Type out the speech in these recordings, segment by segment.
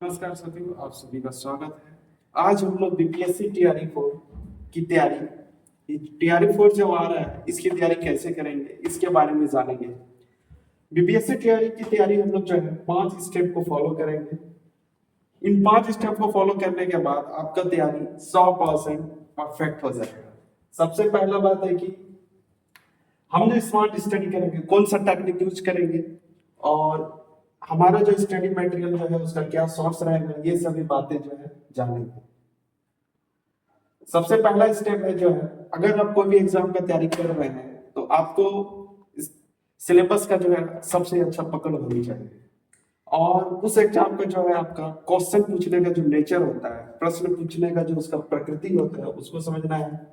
नमस्कार साथियों, आप सभी का स्वागत है। आज हम लोग बीपीएससी टीआरई 4 की तैयारी, टीआरई 4 जो आ रहा है इसकी तैयारी कैसे करेंगे इसके बारे में जानेंगे। बीपीएससी टीआरई की तैयारी हम लोग जो है 5 स्टेप को फॉलो करेंगे। इन 5 स्टेप को फॉलो करने के बाद आपका तैयारी 100% परफेक्ट हो जाएगा। सबसे पहला बात है कि हम जो स्मार्ट स्टडी करेंगे, कौन सा टेक्निक यूज करेंगे और हमारा जो स्टडी मटेरियल जो है उसका क्या सोर्स रहेगा, ये सभी बातें जो है जानेंगे। सबसे पहला स्टेप है जो है, अगर आप कोई भी एग्जाम का तैयारी कर रहे हैं तो आपको सिलेबस का जो है सबसे अच्छा पकड़ होनी चाहिए और उस एग्जाम का जो है आपका क्वेश्चन पूछने का जो नेचर होता है, प्रश्न पूछने का जो उसका प्रकृति होता है, उसको समझना है।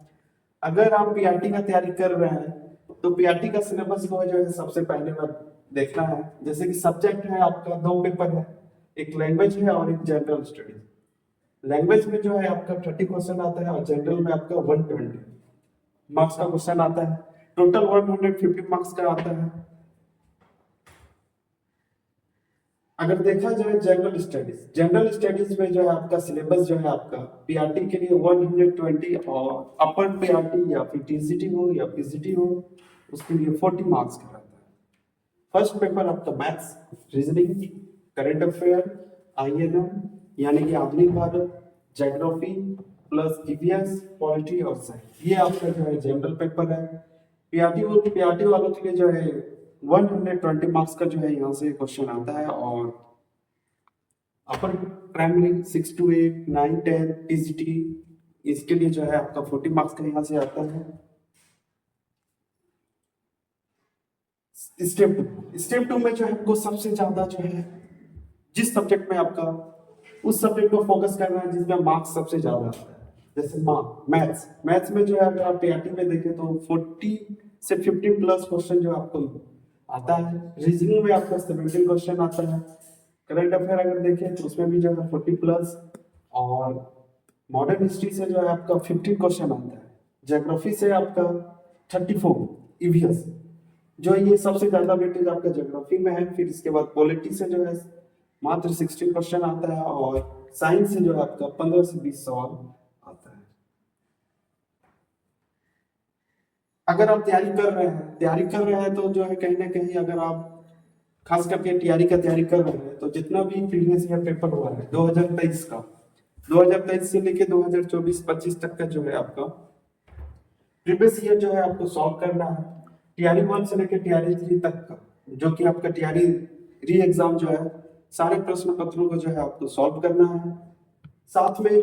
अगर आप पीआरटी का तैयारी कर रहे हैं तो पीआरटी का सिलेबस को जो है सबसे पहले बार देखना है। जैसे कि सब्जेक्ट है आपका, 2 पेपर है, एक लैंग्वेज है और एक जनरल स्टडीज। लैंग्वेज में जो है आपका 30 क्वेश्चन आता है और जनरल में आपका 120 मार्क्स का क्वेश्चन आता है। टोटल 150 मार्क्स का आता है। अगर देखा जाए जनरल स्टडीज में जो है आपका सिलेबस जो है आपका पीआरटी के लिए 120 और अपर पीआरटी या फिर टीजीटी हो या पीजीटी हो उसके लिए 40 मार्क्स का रहता है। फर्स्ट पेपर आपका maths, reasoning, current affair, INM यानी कि आधुनिक Bharat, geography plus EVS, polity और साइंस, ये आपका जो है जनरल पेपर है। पीआरटी वालों के लिए जो है 120 मार्क्स का जो है यहाँ से क्वेश्चन आता है और अपर प्राइमरी 6 to 8, 9, 10 टीजीटी इसके लिए जो है आपका 40 मार्क्स का यहाँ से आता है। स्टेप टू में जो है आपको सबसे ज्यादा जो है जिस सब्जेक्ट में आपका उस सब्जेक्ट को फोकस करना है जिसमें मार्क्स सबसे ज्यादा आता है। जैसे मैथ्स में जो है अगर आप पीआरटी में देखें तो 40 से 50 प्लस क्वेश्चन जो आपको आता है। रीजनिंग में आपका 70 क्वेश्चन आता है। करंट अफेयर अगर देखें तो उसमें भी जो है 40 प्लस और मॉडर्न हिस्ट्री से जो है आपका 50 क्वेश्चन आता है। ज्योग्राफी से आपका 34, ईवीएस जो है ये सबसे ज्यादा वेटेज आपका ज्योग्राफी में है। फिर इसके बाद पॉलिटी से जो है मात्र 16 क्वेश्चन आता है और साइंस से जो है आपका 15 से 20 सवाल आता है। अगर आप तैयारी कर रहे हैं तो जो है कहीं ना कहीं अगर आप खास करके तैयारी कर रहे हैं तो जितना भी प्रीवियस ईयर पेपर हुआ है 2023 का, 2023 से लेके 2024-25 तक का जो है आपका प्रीवियस ईयर जो है आपको सॉल्व करना है। टीआरई 1 से लेके टीआरई 3 तक का जो कि आपका टीआरई री एग्जाम जो है सारे प्रश्न पत्रों को जो है आपको सॉल्व करना है। साथ में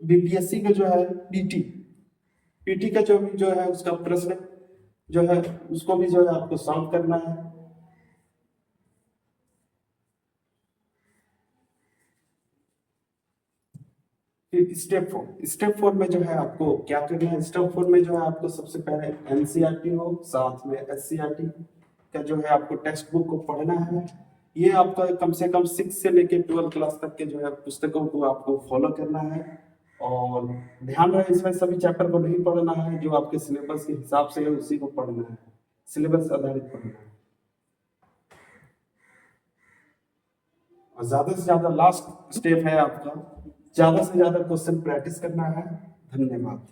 बीपीएससी का जो है पीटी का जो है उसका प्रश्न जो है उसको भी जो है आपको सॉल्व करना है। फिर स्टेप 4 में जो है आपको क्या करना है। स्टेप 4 में जो है आपको सबसे पहले एनसीईआरटी हो, साथ में एससीईआरटी का जो है आपको टेक्स्ट बुक को पढ़ना है। ये आपका कम से कम 6 से लेके 12 क्लास तक के जो है पुस्तकों को आपको फॉलो करना है और ध्यान रहे इसमें सभी चैप्टर को नहीं पढ़ना है, जो आपके सिलेबस के हिसाब से है उसी को पढ़ना है, सिलेबस आधारित पढ़ना है। और ज्यादा से ज्यादा लास्ट स्टेप है आपका, ज्यादा से ज्यादा क्वेश्चन प्रैक्टिस करना है। धन्यवाद।